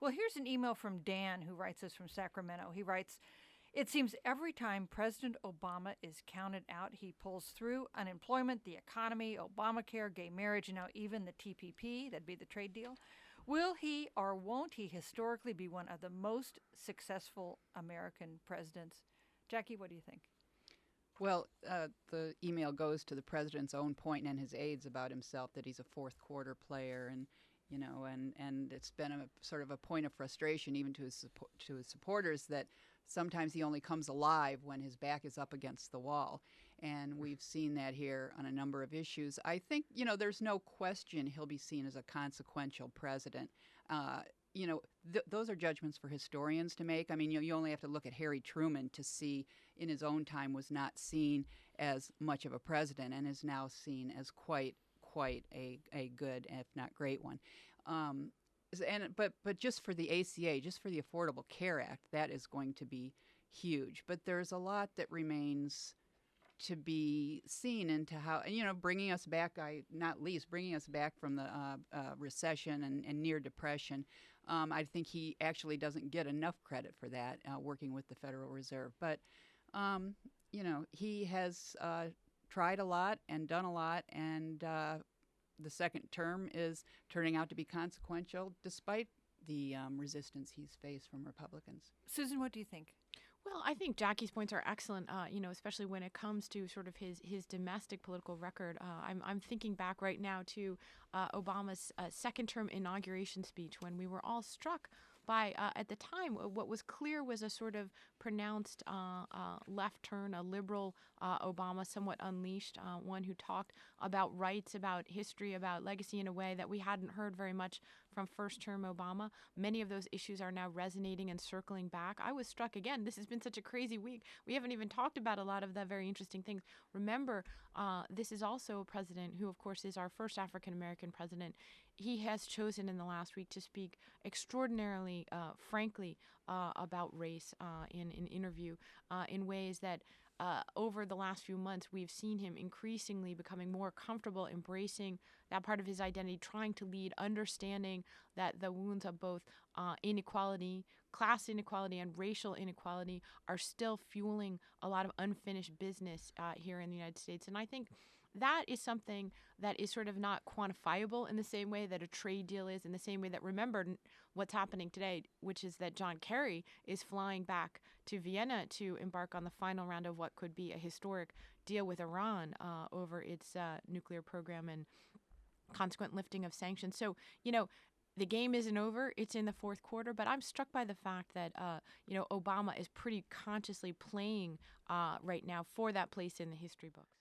Well, here's an email from Dan who writes us from Sacramento. He writes, it seems every time President Obama is counted out, he pulls through unemployment, the economy, Obamacare, gay marriage, and now even the TPP, that'd be the trade deal. Will he or won't he historically be one of the most successful American presidents? Jackie, what do you think? Well, the email goes to the president's own point and his aides about himself that he's a fourth quarter player, and and it's been a sort of a point of frustration even to his supporters that sometimes he only comes alive when his back is up against the wall, and we've seen that here on a number of issues. I think there's no question he'll be seen as a consequential president. Those are judgments for historians to make. I mean, you only have to look at Harry Truman to see in his own time was not seen as much of a president and is now seen as quite a good, if not great one. But just for the ACA, just for the Affordable Care Act, that is going to be huge. But there's a lot that remains to be seen into how, bringing us back, not least, bringing us back from the recession and near depression. I think he actually doesn't get enough credit for that, working with the Federal Reserve. But, he has tried a lot and done a lot, and the second term is turning out to be consequential despite the resistance he's faced from Republicans. Susan, what do you think? Well, I think Jackie's points are excellent, especially when it comes to sort of his domestic political record. I'm thinking back right now to Obama's second-term inauguration speech when we were all struck by, at the time, what was clear was a sort of pronounced left turn, a liberal Obama, somewhat unleashed, one who talked about rights, about history, about legacy in a way that we hadn't heard very much from first-term Obama. Many of those issues are now resonating and circling back. I was struck again. This has been such a crazy week. We haven't even talked about a lot of the very interesting things. Remember, this is also a president who, of course, is our first African-American president. He has chosen in the last week to speak extraordinarily frankly about race in an interview in ways that over the last few months, we've seen him increasingly becoming more comfortable embracing that part of his identity, trying to lead, understanding that the wounds of both inequality, class inequality, and racial inequality are still fueling a lot of unfinished business here in the United States. And I think that is something that is sort of not quantifiable in the same way that a trade deal is, in the same way that, remember what's happening today, which is that John Kerry is flying back to Vienna to embark on the final round of what could be a historic deal with Iran over its nuclear program and consequent lifting of sanctions. So, the game isn't over. It's in the fourth quarter. But I'm struck by the fact that, Obama is pretty consciously playing right now for that place in the history books.